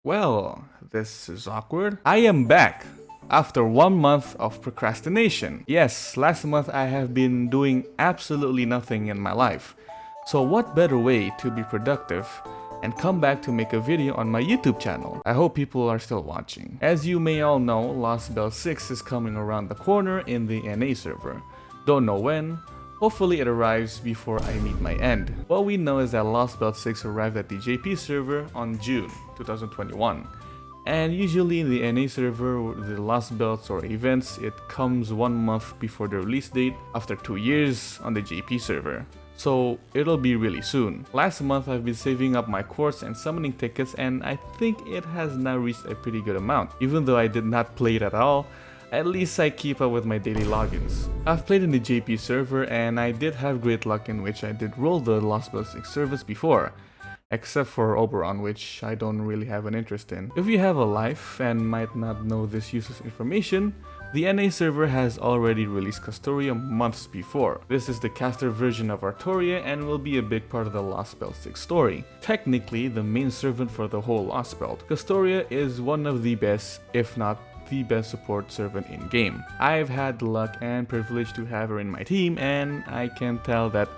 Well, this is awkward. I am back after 1 month of procrastination. Yes, last month I have been doing absolutely nothing in my life. So what better way to be productive and come back to make a video on my YouTube channel? I hope people are still watching. As you may all know, Lostbelt 6 is coming around the corner in the NA server. Don't know when. Hopefully it arrives before I meet my end. What we know is that Lostbelt 6 arrived at the JP server on June 2021. And usually in the NA server, the Lostbelts or events, it comes 1 month before the release date after 2 years on the JP server. So it'll be really soon. Last month I've been saving up my quartz and summoning tickets, and I think it has now reached a pretty good amount. Even though I did not play it at all, at least I keep up with my daily logins. I've played in the JP server and I did have great luck in which I did roll the Lostbelt 6 service before. Except for Oberon, which I don't really have an interest in. If you have a life and might not know this user's information, the NA server has already released Castoria months before. This is the caster version of Artoria and will be a big part of the Lostbelt 6 story. Technically, the main servant for the whole Lostbelt, Castoria is one of the best, if not the best support servant in game. I've had the luck and privilege to have her in my team, and I can tell that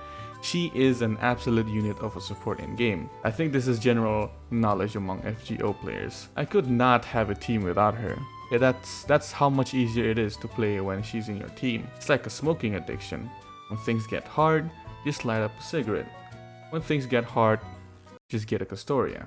she is an absolute unit of a support in game. I think this is general knowledge among FGO players. I could not have a team without her. Yeah, that's how much easier it is to play when she's in your team. It's like a smoking addiction. When things get hard, just light up a cigarette. When things get hard, just get a Castoria.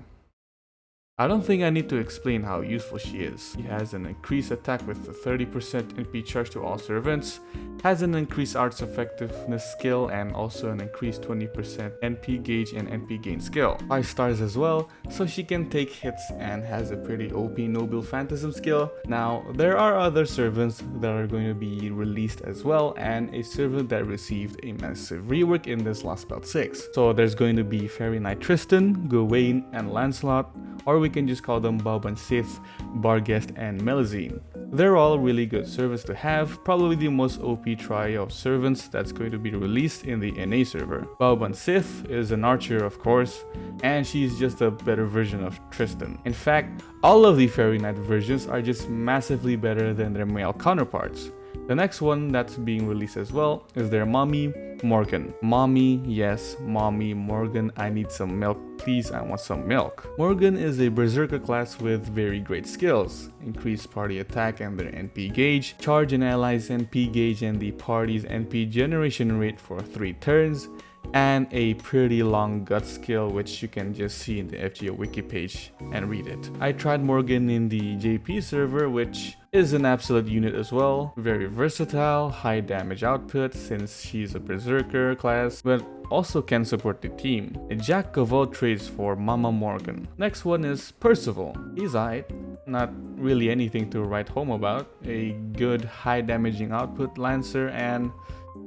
I don't think I need to explain how useful she is. She has an increased attack with a 30% NP charge to all servants, has an increased arts effectiveness skill, and also an increased 20% NP gauge and NP gain skill. 5 stars as well, so she can take hits and has a pretty OP Noble Phantasm skill. Now, there are other servants that are going to be released as well, and a servant that received a massive rework in this Lostbelt 6. So there's going to be Fairy Knight Tristan, Gawain, and Lancelot, or we can just call them Bauban Sith, Barghest, and Melusine. They're all really good servants to have, probably the most OP trio of servants that's going to be released in the NA server. Bauban Sith is an archer, of course, and she's just a better version of Tristan. In fact, all of the Fairy Knight versions are just massively better than their male counterparts. The next one that's being released as well is their mommy, Morgan. Mommy, yes, mommy, Morgan, I need some milk, please, I want some milk. Morgan is a berserker class with very great skills. Increased party attack and their NP gauge, charge an ally's NP gauge and the party's NP generation rate for 3 turns, and a pretty long gut skill which you can just see in the FGO wiki page and read it. I tried Morgan in the JP server, which is an absolute unit as well. Very versatile, high damage output since she's a berserker class, but also can support the team. A jack of all trades for Mama Morgan. Next one is Percival. He's aight, not really anything to write home about. A good high damaging output Lancer and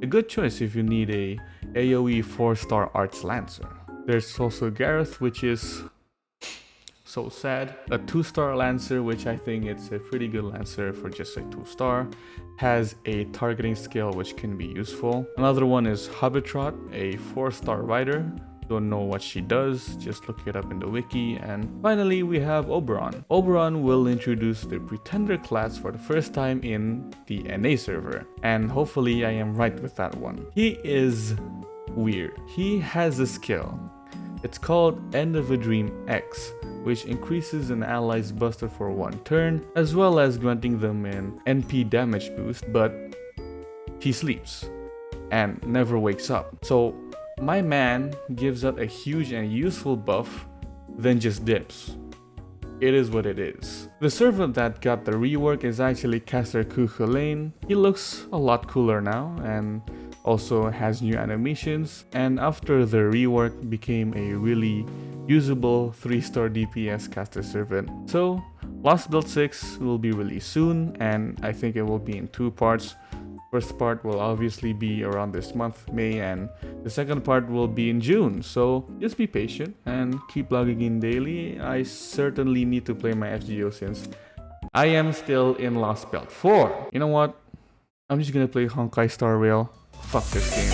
a good choice if you need a AoE 4-star Arts Lancer. There's also Gareth, which is so sad. A 2-star Lancer, which I think it's a pretty good Lancer for just a 2-star. Has a targeting skill which can be useful. Another one is Hobbitrot, a 4-star rider. Don't know what she does, just look it up in the wiki. And finally we have Oberon. Oberon will introduce the Pretender class for the first time in the NA server, and hopefully I am right with that one. He is weird. He has a skill. It's called End of a Dream X, which increases an ally's buster for 1 turn, as well as granting them an NP damage boost, but he sleeps and never wakes up. So my man gives out a huge and useful buff, then just dips. It is what it is. The servant that got the rework is actually Caster Cuchulainn. He looks a lot cooler now and also has new animations, and after the rework became a really usable 3-star DPS caster servant. So Lostbelt 6 will be released soon, and I think it will be in 2 parts. First part will obviously be around this month, May, and the second part will be in June. So just be patient and keep logging in daily. I certainly need to play my FGO since I am still in Lostbelt 4. You know what? I'm just gonna play Honkai Star Rail. Fuck this game.